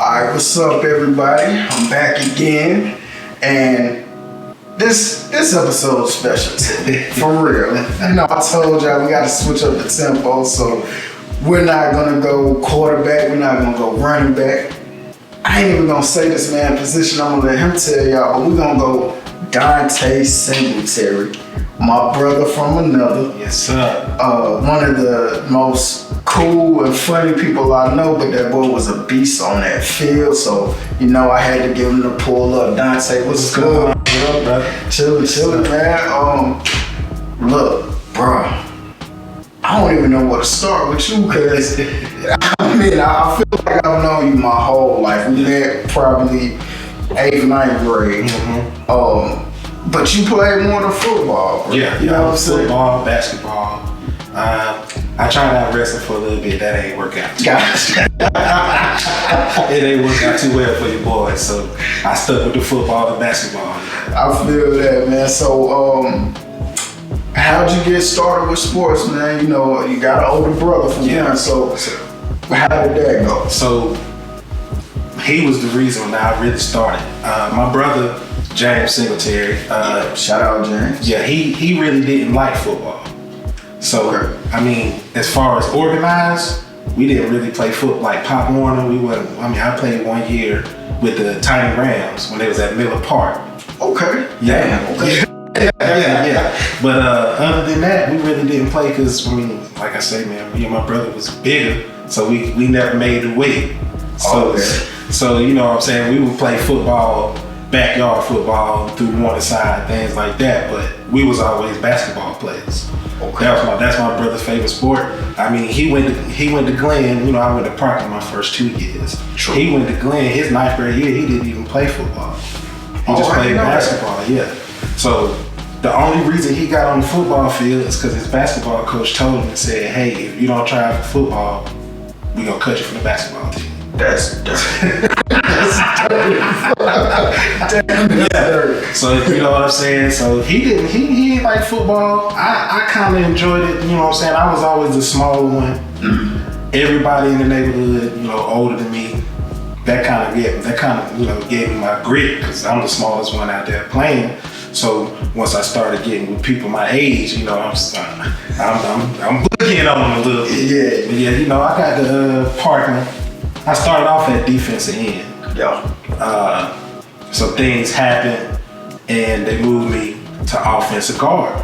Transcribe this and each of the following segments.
Alright, what's up everybody? I'm back again, and this episode's special today, for real. You know, I told y'all we gotta switch up the tempo, so we're not gonna go quarterback, we're not gonna go running back. I ain't even gonna say this man position, I'm gonna let him tell y'all, but we're gonna go Dante Singletary, my brother from another. Yes, sir. One of the most cool and funny people I know, but that boy was a beast on that field, so you know I had to give him the pull up. Dante, what's good? Chillin', man. Look, bro, I don't even know where to start with you, cause I feel like I've known you my whole life. We met probably 8th, 9th grade. Mm-hmm. But you played more than football, bro. Yeah, you know what I'm saying? Football, basketball. I tried out wrestling for a little bit. That ain't work out. It ain't work out too well for your boys, so I stuck with the football and basketball. I feel that, man. So, how'd you get started with sports, man? You know, you got an older brother from here, so how did that go? So, he was the reason that I really started. My brother, Dante Singletary. Shout out, James. Yeah, he really didn't like football. So, I mean, as far as organized, we didn't really play football like Pop Warner. I played 1 year with the Tiny Rams when they was at Miller Park. Okay. Yeah. Okay. Yeah. But other than that, we really didn't play because, like I say, man, me and my brother was bigger, so we never made the weight. So you know what I'm saying, we would play football, backyard football through one side, things like that, but we was always basketball players. Okay. That's my brother's favorite sport. I mean, he went to Glenn. You know, I went to Parkland my first 2 years. True. He went to Glenn. His 9th grade year, he didn't even play football. He just played basketball. Yeah. So the only reason he got on the football field is because his basketball coach told him and said, "Hey, if you don't try out for football, we gonna cut you from the basketball team." That's dirty. Yeah. So you know what I'm saying? So he didn't like football. I kind of enjoyed it, you know what I'm saying? I was always the smaller one. Mm-hmm. Everybody in the neighborhood, you know, older than me, that kind of gave me my grit because I'm the smallest one out there playing. So once I started getting with people my age, you know, I'm boogieing on them a little bit. Yeah. But yeah, you know, I got the Parkland. I started off at defensive end. Yeah. So things happened, and they moved me to offensive guard.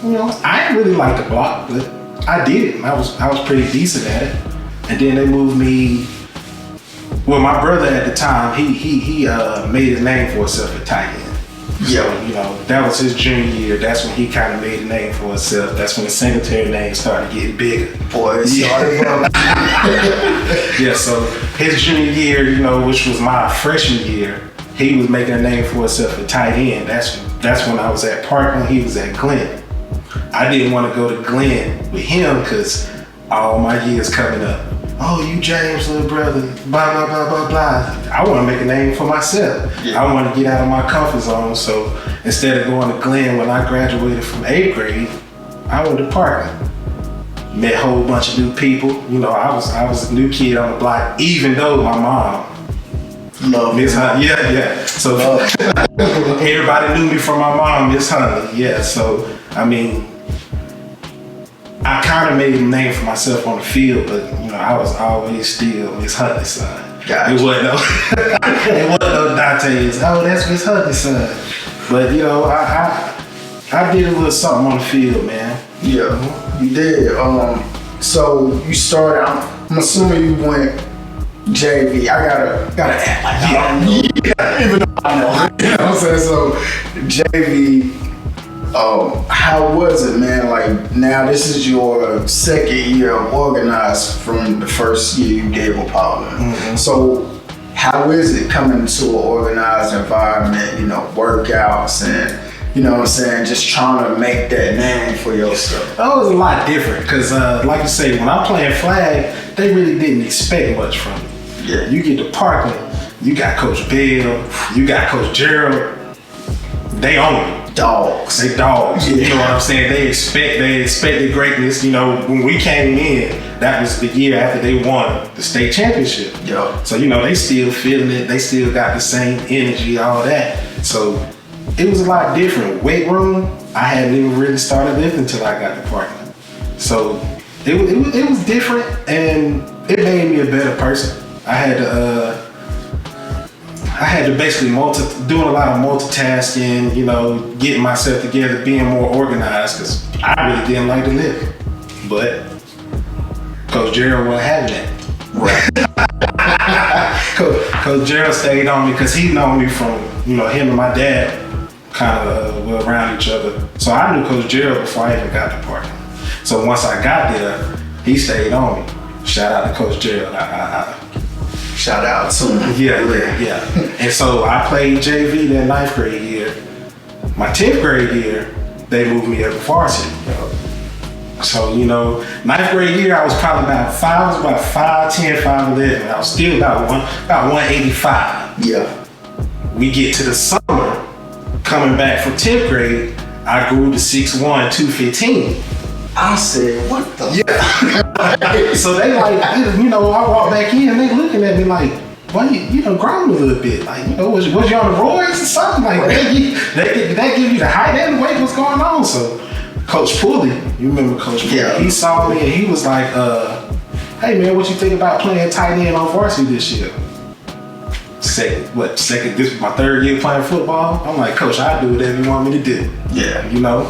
You know, I didn't really like to block, but I did it. I was pretty decent at it. And then they moved me. Well, my brother at the time, he made his name for himself at tight end. Yeah. So, you know, that was his junior year. That's when he kind of made a name for himself. That's when the Singletary name started getting bigger. Boy, it started Yeah, so his junior year, you know, which was my freshman year, he was making a name for himself at tight end. That's when I was at Parkland, he was at Glenn. I didn't want to go to Glenn with him because all my years coming up, "Oh, you James' little brother, blah, blah, blah, blah, blah." I want to make a name for myself. Yeah. I want to get out of my comfort zone. So instead of going to Glenn when I graduated from 8th grade, I went to Parkland. Met a whole bunch of new people. You know, I was a new kid on the block, even though my mom loved Miss Honey. Yeah. So everybody knew me from my mom, Miss Honey. Yeah. So I mean, I kind of made a name for myself on the field, but you know, I was always still Miss Honey's son. Gotcha. It wasn't no Dante's. Oh, that's Miss Honey's son. But you know, I did a little something on the field, man. Yeah, you did. So you started. I'm assuming you went JV. I gotta act like I don't know. Even though I know. You know what I'm saying? So JV. How was it, man? Like, now this is your 2nd year of organized from the first year you did with Parkland. Mm-hmm. So how is it coming to an organized environment, you know, workouts and, you know what I'm saying, just trying to make that name for yourself? That was a lot different because, like you say, when I'm playing flag, they really didn't expect much from me. Yeah. You get to Parkland, you got Coach Bill, you got Coach Gerald, they own me. dogs. They dogs. Yeah. You know what I'm saying? They expected greatness. You know, when we came in, that was the year after they won the state championship. Yeah. So, you know, they still feeling it. They still got the same energy, all that. So it was a lot different. Weight room, I hadn't even really started lifting until I got the partner. So it was different, and it made me a better person. I had to basically doing a lot of multitasking, you know, getting myself together, being more organized, because I really didn't like to lift. But Coach Gerald wasn't having that. Right. Coach Gerald stayed on me because he known me from, you know, him and my dad kind of were around each other. So I knew Coach Gerald before I even got the partner. So once I got there, he stayed on me. Shout out to Coach Gerald. Shout out to him. Yeah. And so I played JV that 9th grade year. My 10th grade year, they moved me up to varsity. So, you know, 9th grade year, I was probably about 5'10", 5'11". I was still about 185. Yeah. We get to the summer, coming back from 10th grade, I grew to 6'1", 215. I said, what the? Yeah. So they like, you know, I walk back in and they looking at me like, well, you done grown a little bit. Like, you know, was you on the roids or something? Like, they give you the height and the weight, what's going on? So Coach Pulley, you remember Coach Pulley? Yeah. He saw me and he was like, hey man, what you think about playing tight end on varsity this year? Second, this was my 3rd year playing football. I'm like, Coach, I'll do whatever you want me to do. Yeah. You know?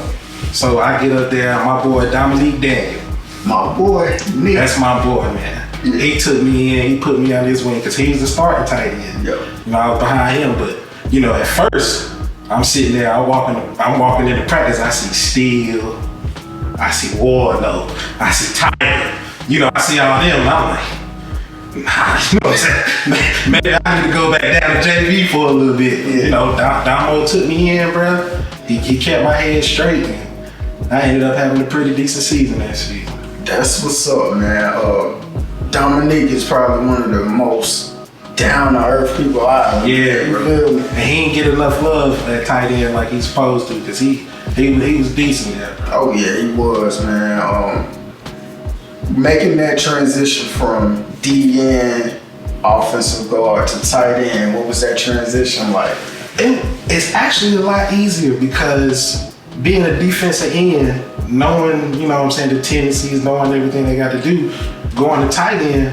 So I get up there, my boy Dominique Daniel. My boy, Nick. That's my boy, man. Yeah. He took me in, he put me on his wing because he was the starting tight end. Yeah. You know, I was behind him, but you know, at first, I'm sitting there, I'm walking into practice, I see Steele, I see Warno, I see Tiger. You know, I see all them, and I'm like, nah, you know what I'm saying? Maybe I need to go back down to JV for a little bit. Yeah. You know, Damo took me in, bro. He kept my head straight, and I ended up having a pretty decent season that season. That's what's up, man. Dominique is probably one of the most down-to-earth people I ever. And he didn't get enough love at tight end like he's supposed to, because he was decent there. Oh yeah, he was, man. Making that transition from DN, offensive guard, to tight end, what was that transition like? It's actually a lot easier because being a defensive end, knowing, you know what I'm saying, the tendencies, knowing everything they got to do, going to tight end,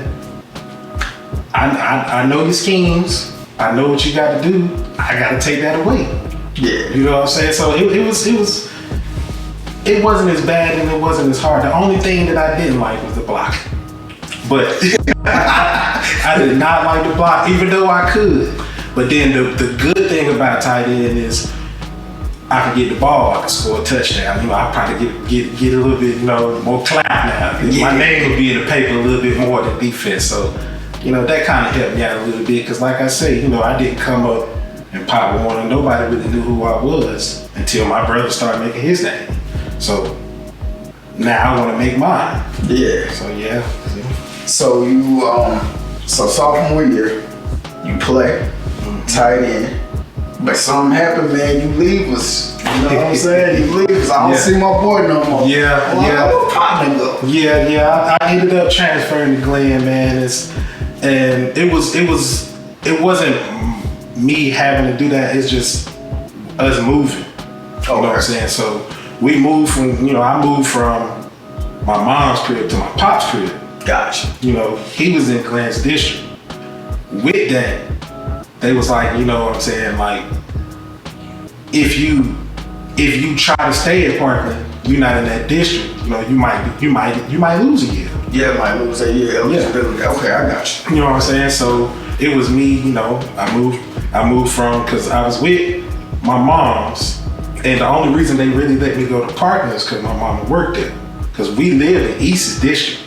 I know your schemes, I know what you got to do, I got to take that away. Yeah. You know what I'm saying? So it wasn't as bad and it wasn't as hard. The only thing that I didn't like was the block. But I did not like the block, even though I could. But then the good thing about tight end is I can get the ball, I can score a touchdown. You know, I probably get a little bit, you know, more clout now. Yeah. My name will be in the paper a little bit more than defense. So, you know, that kind of helped me out a little bit. Because like I say, you know, I didn't come up and Pop Warner. Nobody really knew who I was until my brother started making his name. So now I want to make mine. Yeah. So yeah. So you, so sophomore year, you play tight end. But something happened, man. You leave us. You know what I'm saying? You leave us. I don't see my boy no more. Yeah, well, where partner go? Yeah. I ended up transferring to Glenn, man. It wasn't me having to do that. It's just us moving. You know what I'm saying? So we moved from, you know, I moved from my mom's crib to my pop's crib. Gotcha. You know, he was in Glenn's district. With that, they was like, you know what I'm saying, like, if you try to stay at Parkland, you're not in that district, you know, you might lose a year. Yeah, might lose a year eligibility. Yeah. Okay, I got you. You know what I'm saying? So it was me, you know, I moved from, because I was with my mom's, and the only reason they really let me go to Parkland is because my mama worked there. Because we live in East District.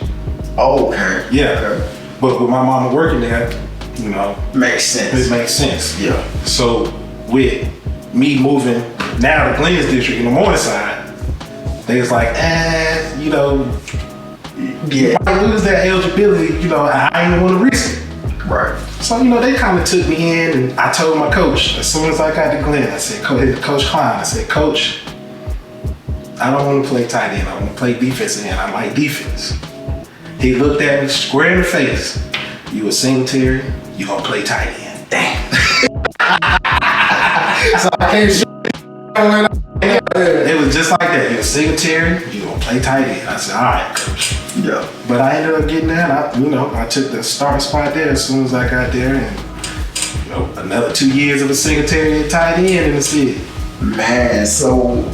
Oh, okay. Yeah. Okay. But with my mama working there, you know, makes sense. It makes sense. Yeah. So with me moving now to Glenn's district in the morning side, they was like, you know, you might lose that eligibility, you know, I ain't want to risk it. Right. So, they kind of took me in, and I told my coach, as soon as I got to Glenn, I said, Coach Klein, I said, Coach, I don't want to play tight end. I want to play defensive end. I like defense. He looked at me square in the face. You a Singletary, you gonna play tight end. Damn. So I can't it was just like that. You a Singletary, you gonna play tight end. I said, all right, Coach. Yeah. But I ended up getting that. I took the starting spot there as soon as I got there, and another 2 years of a Singletary and tight end in the city. Man, so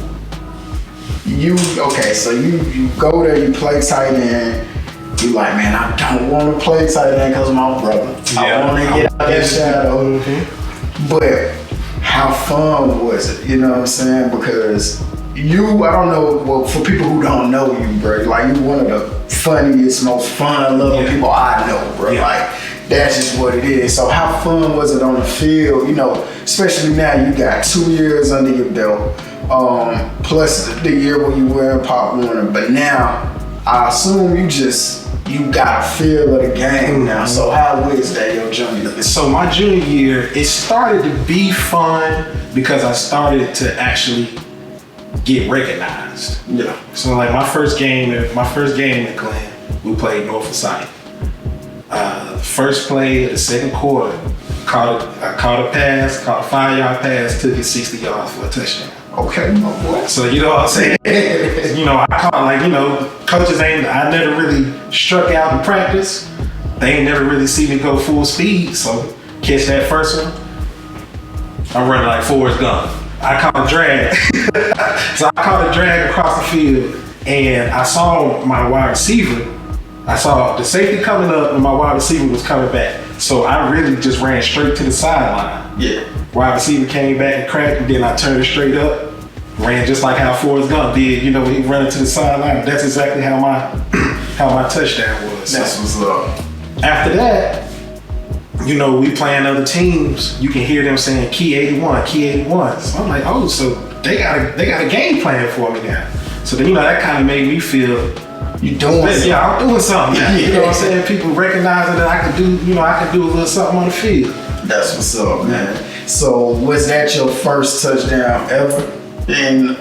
you go there, you play tight end. You like, man, I don't want to play tight end because of my brother. Yeah, I want to get out that shadow. Mm-hmm. But how fun was it? You know what I'm saying? Because I don't know, well, for people who don't know you, bro, like you one of the funniest, most fun-loving people I know, bro. Yeah. Like, that's just what it is. So how fun was it on the field? Especially now you got 2 years under your belt, plus the year when you were in Pop Warner. But now, I assume you got a feel of the game now. So how was that your junior year? So my junior year, it started to be fun because I started to actually get recognized. Yeah. So like my first game at Glenn, we played Norfolk Site. First play of the second quarter, I caught a 5-yard pass, took it 60 yards for a touchdown. Okay, my boy. So you know what I'm saying? I caught coaches I never really struck out in practice. They ain't never really see me go full speed. So catch that first one, I'm running like Forrest Gump. I caught a drag. So I caught a drag across the field, and I saw my wide receiver. I saw the safety coming up, and my wide receiver was coming back. So I really just ran straight to the sideline. Yeah. Wide receiver came back and cracked, and then I turned it straight up. Ran just like how Forrest Gump did. He running to the sideline. That's exactly how my touchdown was. That's what's up. After that, we playing other teams. You can hear them saying key 81, key 81. So I'm like, oh, so they got a game plan for me now. So then that kind of made me feel you doing something. Yeah, I'm doing something. Yeah. You know what I'm saying? People recognizing that I can do a little something on the field. That's what's up, man. So was that your first touchdown ever in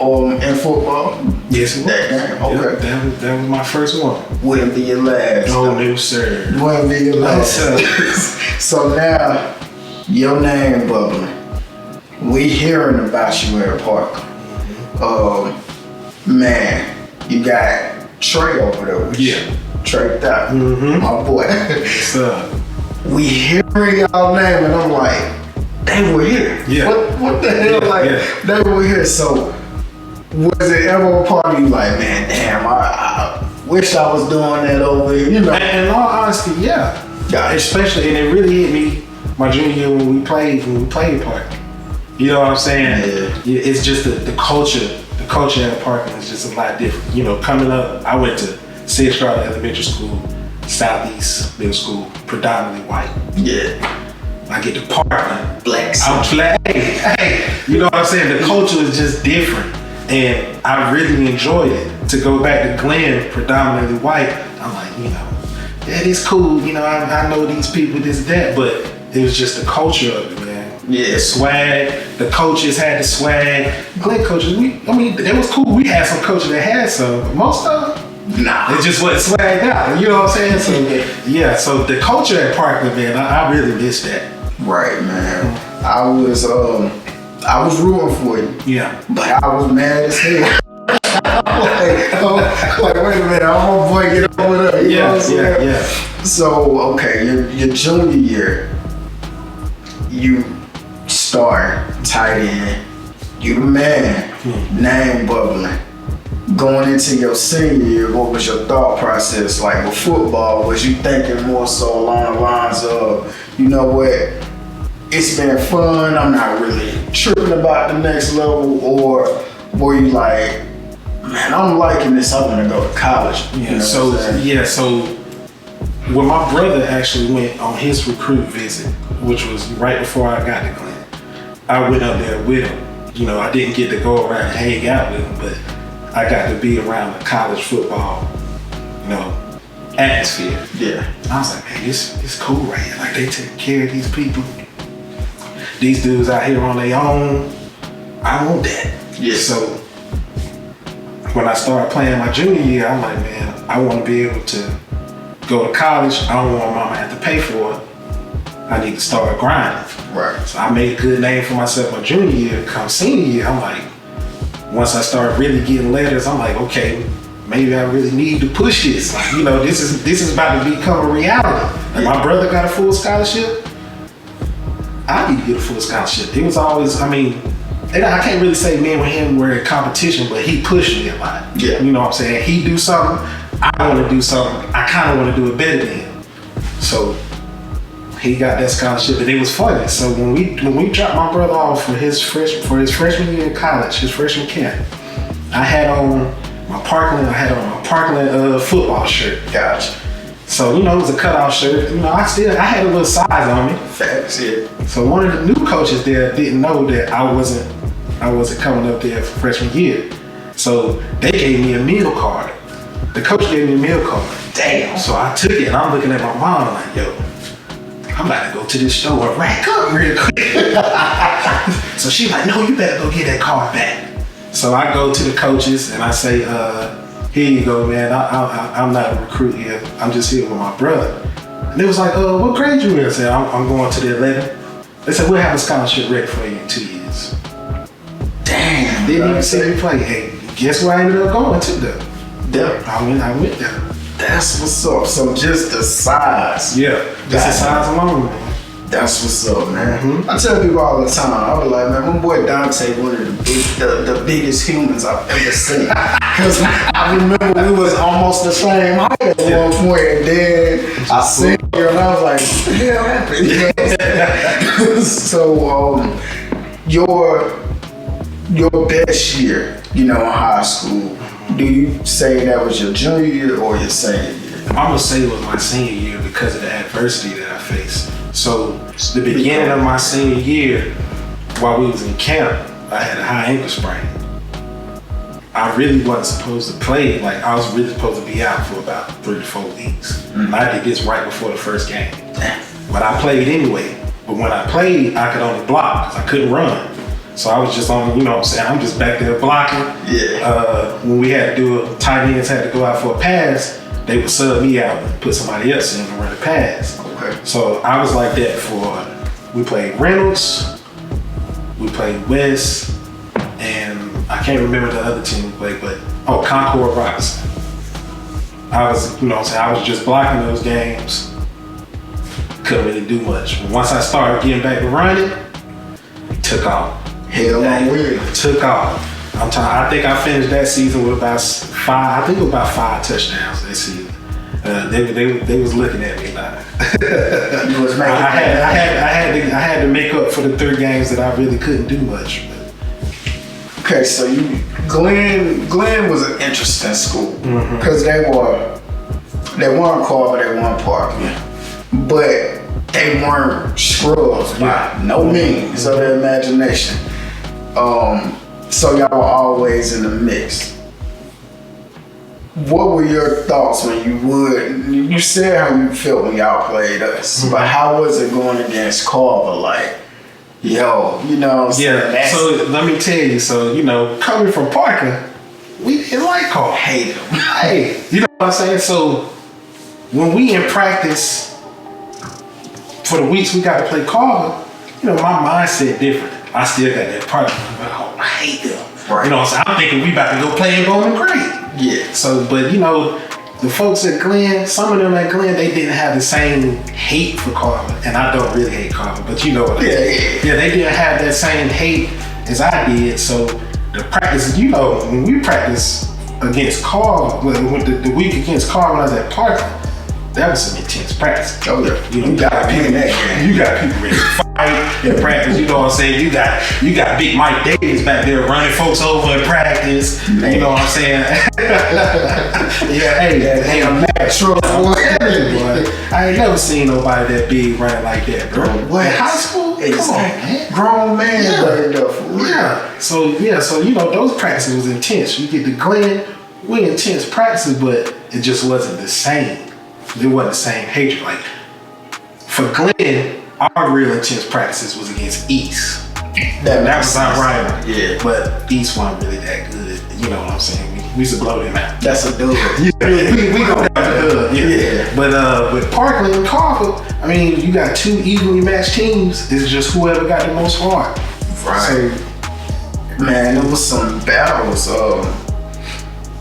football? Yes, it was. That game? Okay. Yeah, that was my first one. Wouldn't be your last. No, sir. Wouldn't be your last. No, sir. So now, your name bubbling. We hearing about you at Park. Man, you got Trey over there with you. Trey Thought. My boy. What's up? We hearing y'all name, and I'm like, they were here. Yeah. What the hell? They were here. So, was it ever a part of you like, man, damn, I wish I was doing that over here, In all honesty, yeah. Especially, and it really hit me my junior year when we played Park. You know what I'm saying? Yeah. It's just the culture. The culture at Parkland is just a lot different. Coming up, I went to Central Elementary School, Southeast Middle School, predominantly white. Yeah. I get to Parkland. Black. I'm black. Hey, you know what I'm saying? The culture is just different. And I really enjoyed it. To go back to Glenn, predominantly white, I'm like, that is cool. I know these people, this, that, but it was just the culture of it, man. Yeah. The swag, the coaches had the swag. Glenn coaches, it was cool. We had some coaches that had some, but most of them, nah. It just wasn't swagged out. You know what I'm saying? So, yeah, so the culture at Parkland, man, I really miss that. Right, man. I was rooting for you. Yeah. But I was mad as hell. like, wait a minute, I'm my boy, get over there. You know what I'm saying? Yeah. So, okay, your junior year, you start tight end. You the man, name bubbling. Going into your senior year, what was your thought process like with football? Was you thinking more so along the lines of, you know what, it's been fun, I'm not really tripping about the next level, or were you like, man, I'm liking this, I want to go to college? So when my brother actually went on his recruit visit, which was right before I got to Glenn, I went up there with him. I didn't get to go around and hang out with him, but I got to be around the college football, atmosphere. Yeah. And I was like, man, it's cool right here. Like they take care of these people. These dudes out here on their own. I want that. Yeah. So when I started playing my junior year, I'm like, man, I want to be able to go to college. I don't want mama to have to pay for it. I need to start grinding. Right. So I made a good name for myself my junior year. Come senior year, I'm like, once I started really getting letters, I'm like, okay, maybe I really need to push this. Like, you know, this is about to become a reality. And my brother got a full scholarship. I need to get a full scholarship. It was always, I mean, and I can't really say me and him were in competition, but he pushed me a lot. Yeah. You know what I'm saying? He do something, I want to do something. I kind of want to do it better than him. So he got that scholarship, and it was funny. So when we dropped my brother off for his freshman year in college, his freshman camp, I had on my Parkland football shirt. Gotcha. So, you know, it was a cutoff shirt. You know, I had a little size on me. Facts, yeah. So one of the new coaches there didn't know that I wasn't coming up there for freshman year. So they gave me a meal card. The coach gave me a meal card. Damn. So I took it and I'm looking at my mom like, yo, I'm about to go to this store and rack up real quick. So she's like, no, you better go get that card back. So I go to the coaches and I say, here you go, man. I'm not a recruit here. I'm just here with my brother. And they was like, what grade you in? I said, I'm going to the 11th. They said, we'll have a scholarship ready for you in 2 years. Damn. Didn't even see me play. Hey, guess where I ended up going to though? Yeah. I went there. That's what's up. So just the size. Yeah. Just the size alone, man. That's what's up, man. Mm-hmm. I tell people all the time, I be like, man, my boy Dante, one of the biggest humans I've ever seen. Because I remember we was almost the same height at one point, and then I seen you and I was like, what the hell happened? You know what I'm saying? So, your best year, you know, in high school, do you say that was your junior year or your senior year? I'm gonna say it was my senior year because of the adversity that I faced. So the beginning of my senior year, while we was in camp, I had a high ankle sprain. I really wasn't supposed to play. Like I was really supposed to be out for about 3 to 4 weeks. Mm-hmm. I did this right before the first game, but I played anyway. But when I played, I could only block because I couldn't run. So I was just on, you know what I'm saying, I'm just back there blocking. Yeah. When we had to do tight ends had to go out for a pass, they would sub me out and put somebody else in to run the pass. Okay. So I was like that we played Reynolds, we played West, and I can't remember the other team we played, but Concord Robinson. I was, you know what I'm saying, I was just blocking those games. Couldn't really do much. But once I started getting back to running, took off. Hell on with it. Took off. I think I finished that season with about 5 touchdowns that season. They was looking at me like you was making I had to make up for the 3 games that I really couldn't do much. Okay, so Glenn was an interesting school because they weren't Carver, they weren't Parkland, but they weren't scrubs by no means of their imagination. So y'all were always in the mix. What were your thoughts when you said how you felt when y'all played us, but how was it going against Carver? Like, yo, you know what I'm saying? Yeah, so let me tell you, so, you know, coming from Parker, we didn't like Carver. Hate him. Hey, you know what I'm saying? So when we in practice, for the weeks we got to play Carver, you know, my mindset different. I still got that part. I hate them. Right. You know, so I'm thinking we about to go play in Golden Great. Yeah. So, but you know, the folks at Glenn, some of them at Glenn, they didn't have the same hate for Carver, and I don't really hate Carver, but you know what I mean. Yeah, they didn't have that same hate as I did. So the practice, you know, when we practice against Carver, when the week against Carver when I was at Parkland, that was some intense practice. Oh yeah. You got people ready to fight in practice. You know what I'm saying? You got Big Mike Davis back there running folks over in practice. Man. You know what I'm saying? Yeah, hey, I'm natural. I ain't never seen nobody that big running like that, bro. What? In high school? Exactly. Grown man running up for real. Yeah. So you know those practices was intense. You get to Glenn, we intense practices, but it just wasn't the same. it wasn't the same hatred. Like for Glenn, our real intense practices was against East. That was our rival. Yeah. But East wasn't really that good. You know what I'm saying? We used to blow them out. That's a dub. we gonna have a dub. Yeah. But with Parkland and Carver, I mean, you got two evenly matched teams. It's just whoever got the most heart. Right. So, man, it was some battles.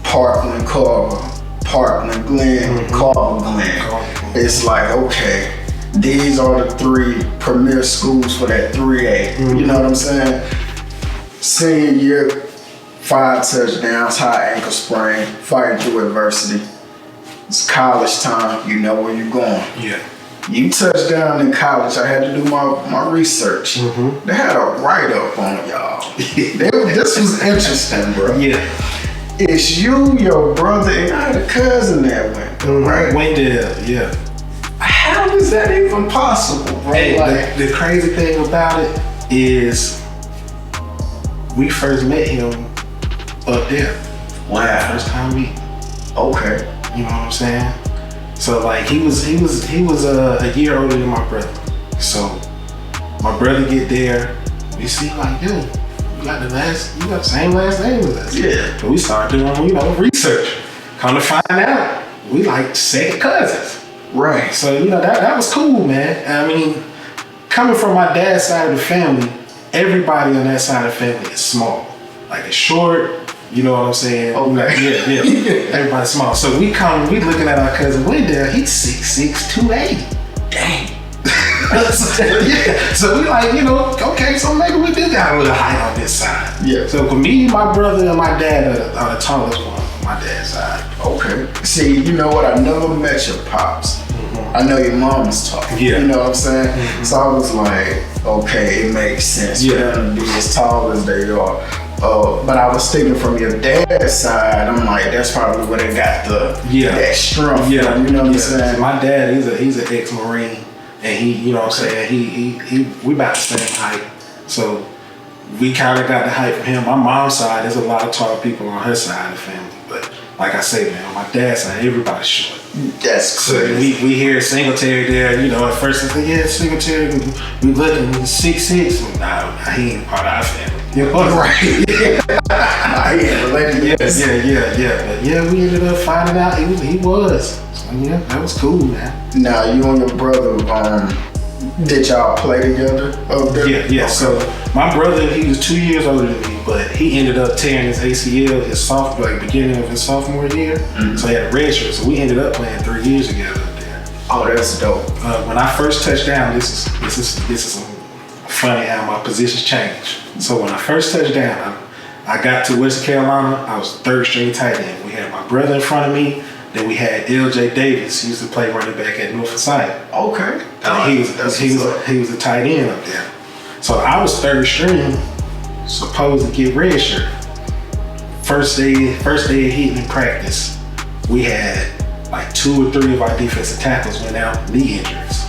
Parkland, Carver, Parkland, Glen, Carver, Glen. It's like, okay, these are the three premier schools for that 3A. You know what I'm saying? Senior year, 5 touchdowns, high ankle sprain, fighting through adversity. It's college time, you know where you're going. Yeah. You touched down in college, I had to do my research. They had a write-up on y'all. This was interesting, bro. Yeah. It's you, your brother, and I had a cousin that went, right? Wendell, yeah. How is that even possible, bro? Hey, like, the crazy thing about it is we first met him up there. wow. First time we, Okay. you know what I'm saying? So like he was a year older than my brother. So my brother get there, we see like, yo, you got the same last name as us. Yeah. So we started doing, research. Come to find out, we like second cousins. Right. So, that was cool, man. I mean, coming from my dad's side of the family, everybody on that side of the family is small. Like it's short, you know what I'm saying? Okay. Yeah. Everybody's small. So we looking at our cousin Wendell, he's 6'6", 280. Dang. So we like, okay, so maybe we do got a little height on this side. Yeah. So for me, my brother, and my dad are the tallest one on my dad's side. Okay. See, you know what? I never met your pops. I know your mom was tall. Yeah. You know what I'm saying? So I was like, okay, it makes sense for them to be as tall as they are. But I was thinking from your dad's side, I'm like, that's probably where they got that strength. Yeah. You know what I'm saying? My dad, he's an ex-Marine, and he, you know what I'm saying, he we about the same height. So we kind of got the height from him. My mom's side, there's a lot of tall people on her side of the family, but like I say, man, on my dad's side, everybody's short. That's crazy. So we hear Singletary there, at first it's like, yeah, Singletary, we looking, he's 6'6". Nah, he ain't part of our family. You know? Right. I ain't related to this. Yeah. But yeah, we ended up finding out he was. So yeah, that was cool, man. Now, you and your brother, did y'all play together up there? Yeah. Okay. So my brother, he was 2 years older than me, but he ended up tearing his ACL beginning of his sophomore year. So he had a red shirt. So we ended up playing 3 years together up there. Oh, that's dope. When I first touched down, this is funny how my positions changed. So when I first touched down, I got to Western Carolina. I was third string tight end. We had my brother in front of me. Then we had LJ Davis. He used to play running back at Norfolk Side. Okay. He was a tight end up there. So I was third string, supposed to get red shirt. First day of hitting in practice, we had like 2 or 3 of our defensive tackles went out knee injuries.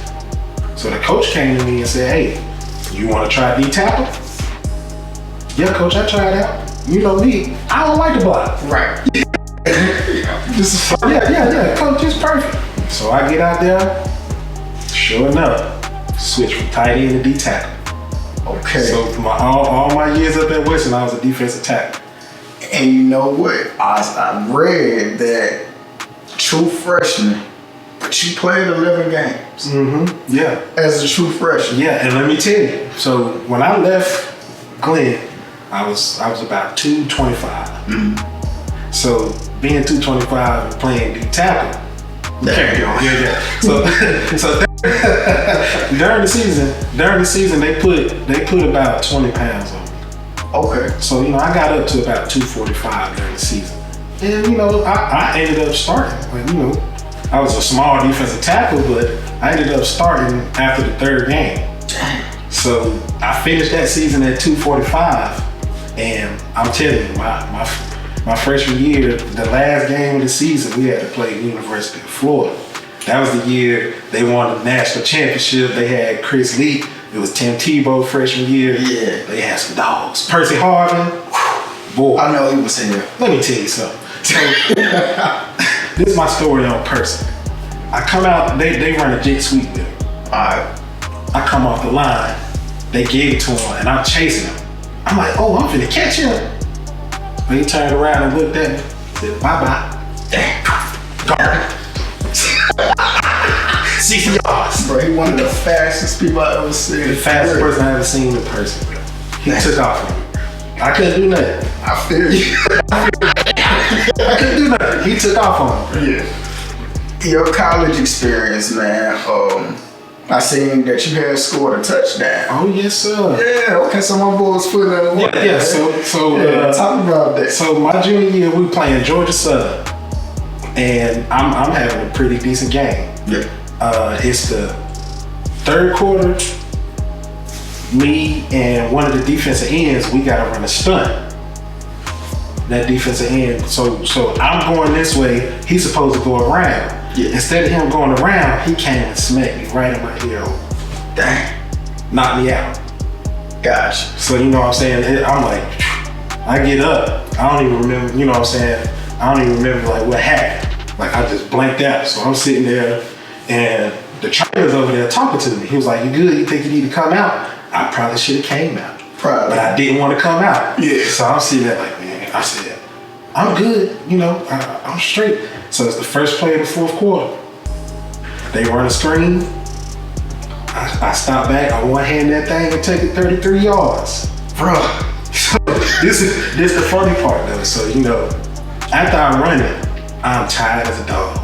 So the coach came to me and said, "Hey, you want to try D tackle?" "Yeah, coach, I tried out. You know me, I don't like to block." Right. This is fun. Yeah. Coach, it's perfect. So I get out there. Sure enough, switch from tight end to D tackle. Okay. So all my years up at Western, I was a defensive tackle. And you know what? I read that true freshman, but you played 11 games. Yeah. As a true freshman. Yeah, and let me tell you. So when I left Glenn, I was about 225. So being 225 and playing D tackle. There you go. Yeah. So during the season they put about 20 pounds on me. Okay. So I got up to about 245 during the season, and I ended up starting. I was a small defensive tackle, but I ended up starting after the 3rd game. So I finished that season at 245, and I'm telling you, my freshman year, the last game of the season, we had to play University of Florida. That was the year they won the national championship. They had Chris Lee. It was Tim Tebow freshman year. Yeah. They had some dogs. Percy Harvin. Boy. I know he was here. Let me tell you something. So, this is my story on Percy. I come out, they run a jet sweep with him. Alright. I come off the line, they gave it to him, and I'm chasing him. I'm like, oh, I'm finna catch him. But he turned around and looked at me, said, bye-bye. Damn. Guard. 60 yards. Bro, he one of the fastest people I ever seen. The fastest person I ever seen in person. He took off on me. I couldn't do nothing. I feel you. I couldn't do nothing. He took off on me. Yeah. Your college experience, man. I seen that you had scored a touchdown. Oh yes, sir. Yeah. Okay. So my boy was putting that work. Yeah. So talk about that. So my junior year, we playing Georgia Southern, and I'm having a pretty decent game. Yeah. It's the third quarter. Me and one of the defensive ends, we gotta run a stunt. That defensive end. So I'm going this way. He's supposed to go around. Yeah. Instead of him going around, he came and smacked me right in my ear. Dang. Knocked me out. Gotcha. So you know what I'm saying? I'm like, I get up. I don't even remember, you know what I'm saying? I don't even remember like what happened. Like I just blanked out. So I'm sitting there and the trainer's over there talking to me. He was like, you good? You think you need to come out? I probably should have came out. Probably. But I didn't want to come out. Yeah. So I'm sitting there like, man, I said, I'm good, you know, I'm straight. So it's the first play of the fourth quarter. They run a screen. I stop back, I one-hand that thing and take it 33 yards. Bro. So this the funny part though. So, you know, after I run it, I'm tired as a dog.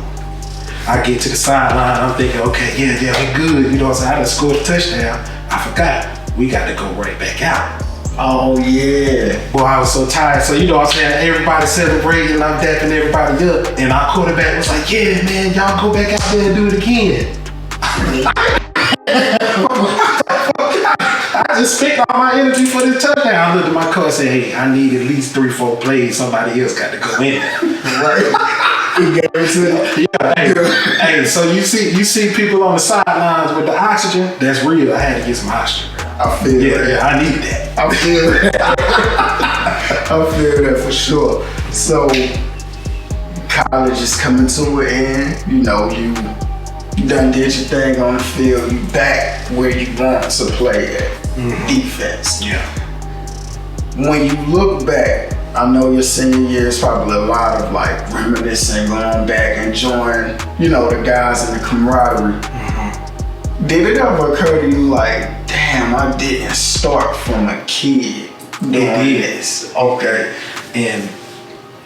I get to the sideline, I'm thinking, okay, yeah, we good. You know what I'm saying? I done scored a touchdown. I forgot. We got to go right back out. Oh, yeah. Boy, I was so tired. So, you know what I'm saying? Everybody celebrating, I'm dapping everybody up. And our quarterback was like, yeah, man, y'all go back out there and do it again. I just spent all my energy for this touchdown. I looked at my coach and said, hey, I need at least 3-4 plays. Somebody else got to go in there. Right. He gave it to them. Yeah, hey, so you see people on the sidelines with the oxygen. That's real. I had to get some oxygen. I feel that. Yeah, I need that. I feel that. I feel that for sure. So, college is coming to an end. You know, you done did your thing on the field. You back where you want to play at. Defense. Yeah. When you look back, I know your senior year is probably a lot of like reminiscing, going back, enjoying, you know, the guys and the camaraderie. Did it ever occur to you like, damn, I didn't start from a kid doing this? Okay. And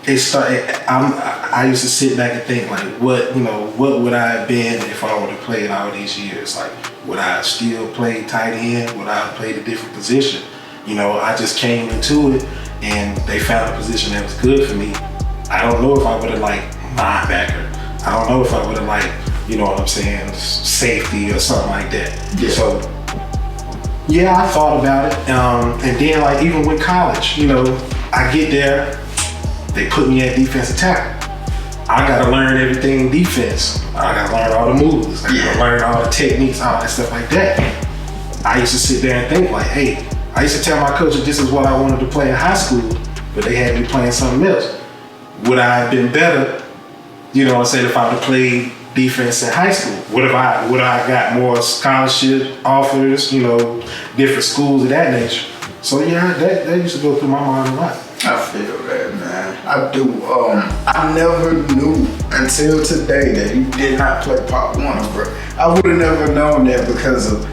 it started, I used to sit back and think like, what would I have been if I would have played all these years? Like, would I have still played tight end? Would I have played a different position? You know, I just came into it and they found a position that was good for me. I don't know if I would have liked linebacker. I don't know if I would have liked, you know what I'm saying, safety or something like that. Yeah. So, yeah, I thought about it. And then like even with college, you know, I get there, they put me at defensive tackle. I gotta learn everything defense. I gotta learn all the moves. I gotta learn all the techniques, all that stuff like that. I used to sit there and think like, hey, I used to tell my coach that this is what I wanted to play in high school, but they had me playing something else. Would I have been better, you know what I'm saying, if I would have played defense in high school? Would I got more scholarship offers, you know, different schools of that nature? So yeah, that used to go through my mind a lot. I feel that, man. I do. I never knew until today that you did not play Pop Warner, bro. I would have never known that because of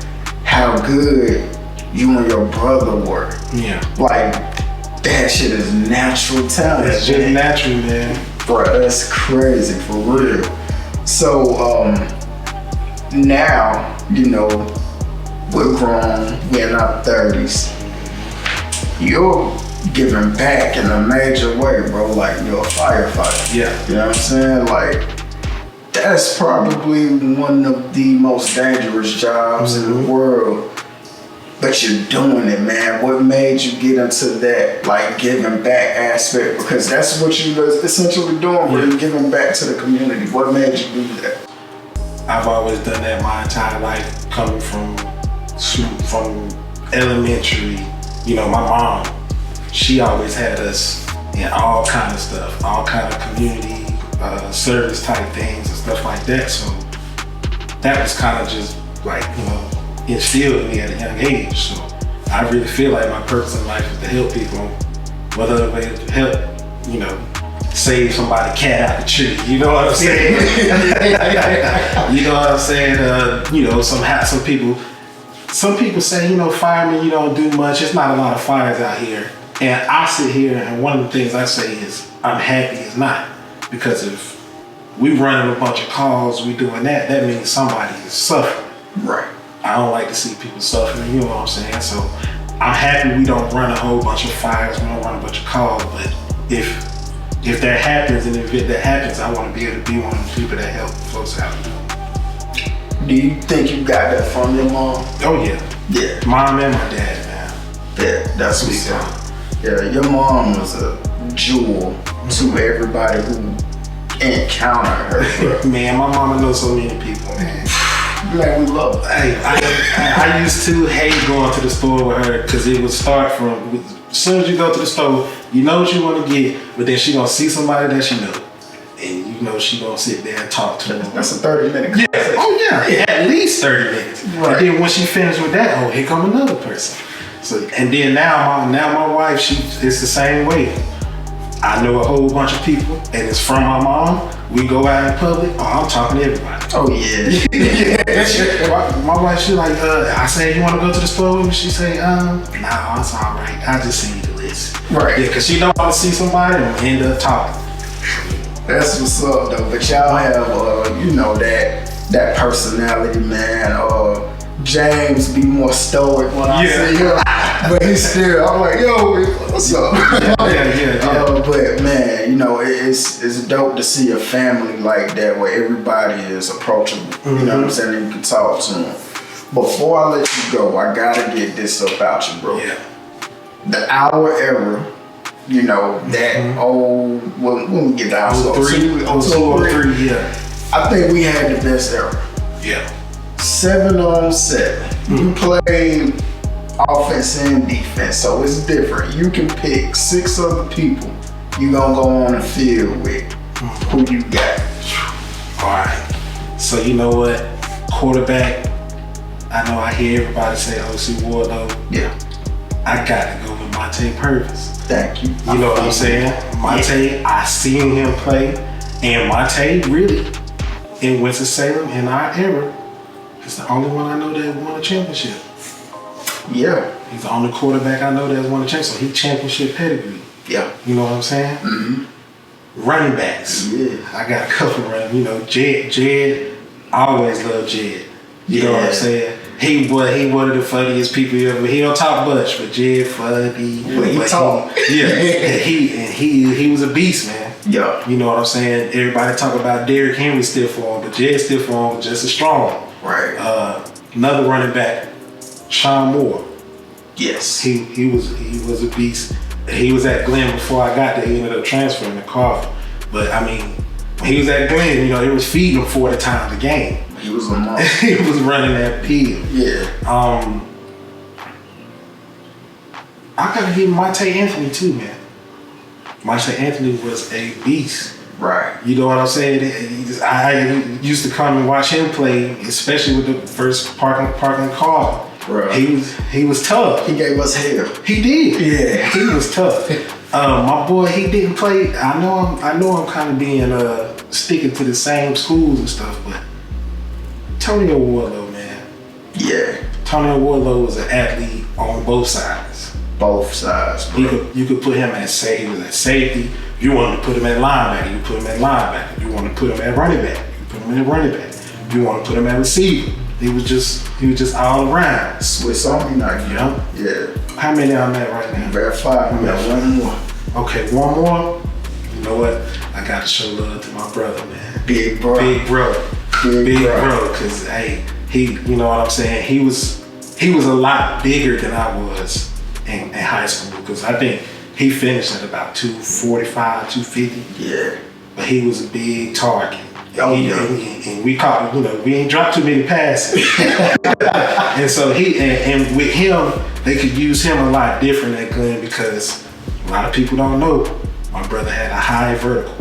how good you and your brother were. Yeah. Like, that shit is natural talent. It's just natural, man. Bro, that's crazy, for real. So, now, you know, we're grown, we're in our 30s. You're giving back in a major way, bro. Like, you're a firefighter. Yeah. You know what I'm saying? Like, that's probably one of the most dangerous jobs in the world. But you're doing it, man. What made you get into that, like, giving back aspect? Because that's what you was essentially doing, bro. You're giving back to the community. What made you do that? I've always done that my entire life, coming from elementary. You know, my mom, she always had us in all kind of stuff, all kind of community service type things and stuff like that. So that was kind of just like, instilled in me at a young age. So I really feel like my purpose in life is to help people, whether it help, save somebody's cat out the tree. You know what I'm saying? You know what I'm saying? Some people say, firemen, you don't do much. It's not a lot of fires out here. And I sit here, and one of the things I say is, I'm happy it's not. Because if we running a bunch of calls, we doing that means somebody is suffering. Right. I don't like to see people suffering, you know what I'm saying? So I'm happy we don't run a whole bunch of fires, we don't run a bunch of calls, but if that happens, and if that happens, I want to be able to be one of the people that help folks out. Do you think you got that from your mom? Oh yeah. Yeah. Mom and my dad, man. Yeah, that's what's up. Yeah, your mom was a jewel to everybody who encountered her. Man, my mama knows so many people, man. Man, we love her. Hey, I used to hate going to the store with her because it would start from, as soon as you go to the store, you know what you want to get, but then she gonna see somebody that she know. And she gonna sit there and talk to them. That's a 30-minute conversation. Yeah. Oh yeah, at least 30 minutes. Right. And then when she finished with that, here come another person. So, and then now my wife, it's the same way. I know a whole bunch of people, and it's from my mom. We go out in public, I'm talking to everybody. Oh yeah. My wife, she like, I say, you want to go to the store with me? She say, nah, it's all right. I just send you the list. Right. Yeah, because she don't want to see somebody and we end up talking. That's what's up though. But y'all have, that personality, man. James be more stoic when I see him, but he's still. I'm like, yo, what's up? Yeah. But man, it's dope to see a family like that where everybody is approachable. Mm-hmm. You know what I'm saying? And you can talk to them. Before I let you go, I gotta get this up out you, bro. Yeah. The hour era. That old. When we get down to 03, yeah. I think we had the best era. Yeah. 7-on-7. You played offense and defense, so it's different. You can pick 6 other people you gonna go on the field with. Who you got? All right. So you know what? Quarterback. I know I hear everybody say O.C. Wardlow. Yeah. I got to go with Monte Purvis. Thank you. You know what I'm saying? Monte, I seen him play, and Monte really, in Winston-Salem in our era, is the only one I know that won a championship. Yeah. He's the only quarterback I know that's won a championship. So he championship pedigree. Yeah. You know what I'm saying? Mm-hmm. Running backs. Yeah. I got a couple running. Jed. I always loved Jed. You know what I'm saying? He one of the funniest people ever. He don't talk much, but Jed funny. But he talk. He was a beast, man. Yeah. You know what I'm saying? Everybody talk about Derrick Henry stiff arm, but Jed stiff arm was just as strong. Right. Another running back, Sean Moore. Yes. He was a beast. He was at Glenn before I got there. He ended up transferring to Carver. But I mean, when he was at Glenn, they was feeding him 40 times a game. He was a monster. He was running that field. Yeah. I gotta give Monte Anthony too, man. Monte Anthony was a beast. Right. You know what I'm saying? I used to come and watch him play, especially with the first Parkland car. Right. He was tough. He gave us hell. He did. Yeah. He was tough. My boy, he didn't play. I know I'm kind of being sticking to the same schools and stuff, but Tonio Warlow, man. Yeah. Tonio Warlow was an athlete on both sides. Both sides, bro. You could put him at safety. He was at safety. If you wanted to put him at linebacker, you put him at linebacker. If you want to put him at running back, you put him at running back. If you want to put him at receiver, he was just all around. Swiss Army knife. Yeah. How many I'm at right now? We're at 5. We got one more. Okay, one more. You know what? I got to show love to my brother, man. Big bro. Big bro. Cause he, you know what I'm saying? He was a lot bigger than I was in high school, because I think he finished at about 245, 250. Yeah. But he was a big target. And we caught, we ain't dropped too many passes. And so and with him, they could use him a lot different at Glenn, because a lot of people don't know my brother had a high vertical.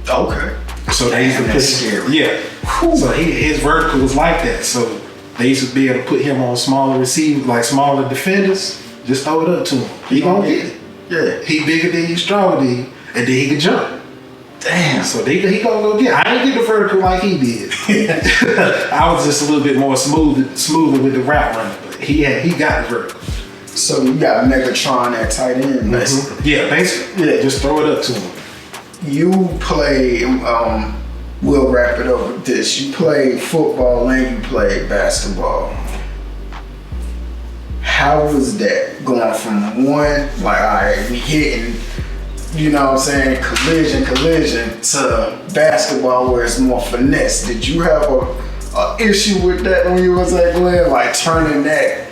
Okay. So they used to put scary. Yeah. So his vertical was like that. So they used to be able to put him on smaller receivers, like smaller defenders. Just throw it up to him. He gonna get it. Yeah. He bigger than you, stronger than you, and then he can jump. Damn. So he gonna go get it. I didn't get the vertical like he did. I was just a little bit more smoother with the route running, but he got the vertical. So you got Megatron at tight end, basically. Mm-hmm. Yeah, basically. Yeah, just throw it up to him. You play, we'll wrap it up with this. You played football and you played basketball. How was that going from one, like, all right, we hitting, you know what I'm saying, collision, to basketball where it's more finesse? Did you have a issue with that when you was at Glenn, like turning that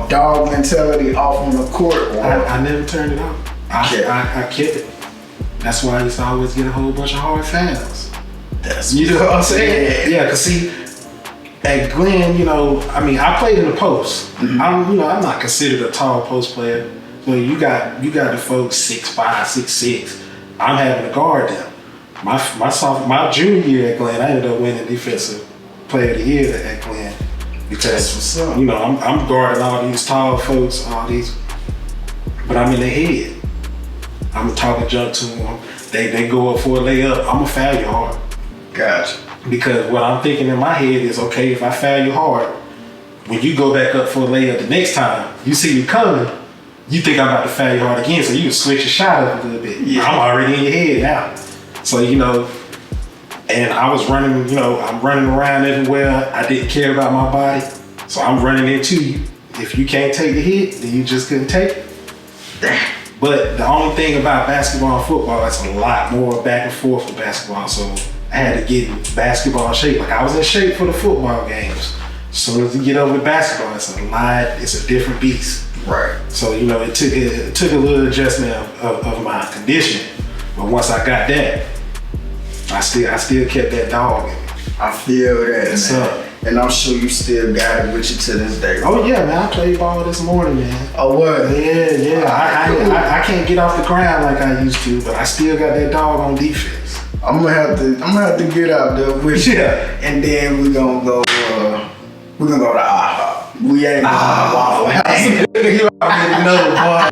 dog mentality off on the court? I never turned it off. I kept it. That's why I used to always get a whole bunch of hard fouls. You know what I'm saying? Yeah, cause see, at Glenn, you know, I mean, I played in the post. Mm-hmm. I'm not considered a tall post player. So you got the folks 6'5", 6'6". I'm having to guard them. My junior year at Glenn, I ended up winning Defensive Player of the Year at Glenn because you know I'm guarding all these tall folks, all these, but I'm in their head. I'm talking junk to them. They go up for a layup. I'm gonna foul you hard. Gotcha. Because what I'm thinking in my head is, okay, if I foul you hard, when you go back up for a layup the next time, you see me coming, you think I'm about to foul you hard again, so you can switch your shot up a little bit. Yeah. I'm already in your head now. So, you know, and I was running, you know, I'm running around everywhere. I didn't care about my body. So I'm running into you. If you can't take the hit, then you just couldn't take it. But the only thing about basketball and football, it's a lot more back and forth with basketball. So I had to get in basketball shape. Like I was in shape for the football games. As soon as you get over with basketball, it's a different beast. Right. So, you know, it took a little adjustment of my conditioning. But once I got that, I still kept that dog in me. I feel that, What's man. up? And I'm sure you still got it with you to this day. Oh yeah, man. I played ball this morning, man. Oh what? Yeah. I can't get off the ground like I used to, but I still got that dog on defense. I'm gonna have to get out there with you. Yeah. And then we're gonna go to IHOP. We ain't going to Waffle House. You already know, boy.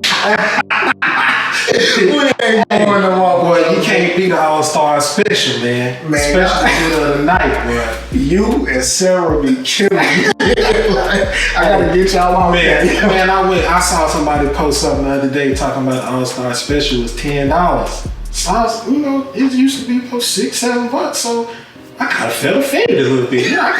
We ain't going to Waffle Boy, House. you can't be the all-star special, man. Special of the night, boy. You and Sarah be killing me. Like, I gotta get y'all on man, I saw somebody post something the other day talking about the all-star special was $10. So I was, you know, it used to be about $6-7. So I kind of felt offended a little bit. You know,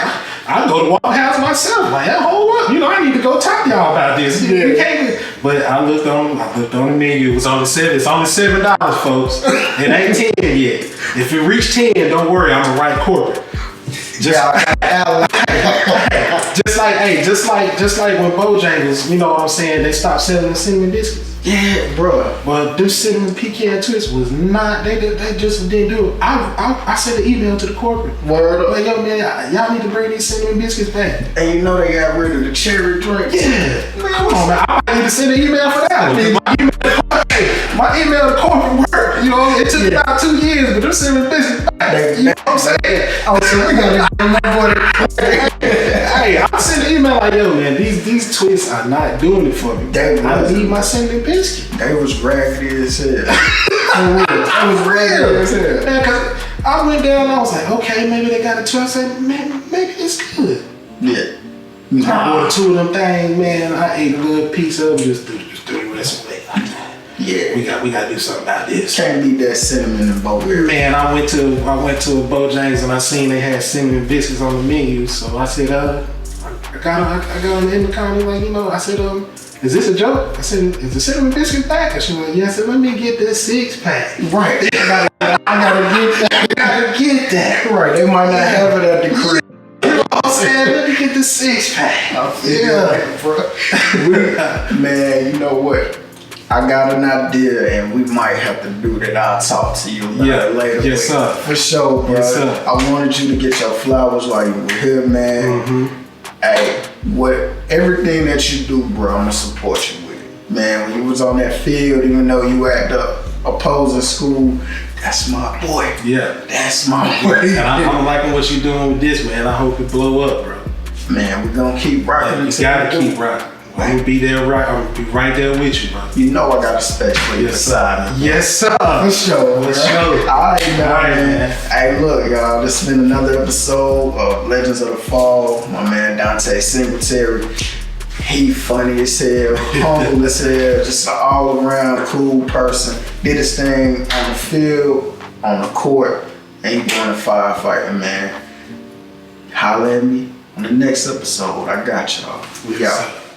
I go to Waffle House myself. Like, hey, hold up. You know, I need to go talk to y'all about this. Yeah. You can't. But I looked on the menu. It's only $7, folks. It ain't 10 yet. If it reached 10, don't worry. I'm gonna write corporate. Just like when Bojangles, you know what I'm saying? They stopped selling the cinnamon biscuits. Yeah, bro. But them cinnamon pecan twists was not. They just didn't do it. I sent an email to the corporate. Word up. Like, yo, man, y'all need to bring these cinnamon biscuits back. And you know they got rid of the cherry drink. Yeah, man, come on, man. I might need to send an email for that. My email to corporate work. You know, it took about 2 years, but them cinnamon biscuits. You know what I'm saying? Oh, so we gotta get my boy. Hey, I sent an email like, yo, man, these twists are not doing it for me. I need my cinnamon biscuit. They was raggedy as hell. They was raggedy as hell. Man, cause I went down and I was like, okay, maybe they got a twist. I said, man, maybe it's good. Yeah. I ordered 2 of them things, man. I ate a little piece of them, just threw the rest away. Yeah. We gotta do something about this. Can't beat that cinnamon and blueberry. Man, I went to a Bojangles and I seen they had cinnamon biscuits on the menu. So I said, I got on in the counter, like, you know, I said, is this a joke? I said, is the cinnamon biscuit back? And she was like, yeah. I said, let me get this 6-pack. Right. I gotta get that. Right. They might not have it at the crib. You know what I'm saying? Let me get the 6-pack. I feel like, bro. Man, you know what? I got an idea, and we might have to do that. I'll talk to you later. Yes, sir. For sure, bro. Yes, sir. I wanted you to get your flowers while you were here, man. Mm-hmm. Hey, everything that you do, bro, I'm gonna support you with it. Man, when you was on that field, even though you at the opposing school, That's my boy. Yeah. That's my boy. And I'm liking what you're doing with this, man. I hope it blow up, bro. Man, we're gonna keep rocking. You gotta keep rocking. I'm gonna be there I'm gonna be right there with you, bro. You know I got a space for you. Yes, sir. Yes, sir. For sure. For sure. Alright, man. Man. Hey, look, y'all. This has been another episode of Legends of the Fall. My man Dante Singletary. He funny as hell, humble as hell, just an all around cool person. Did his thing on the field, on the court, and he doing the firefighting, man. Holla at me on the next episode. I got y'all. We out.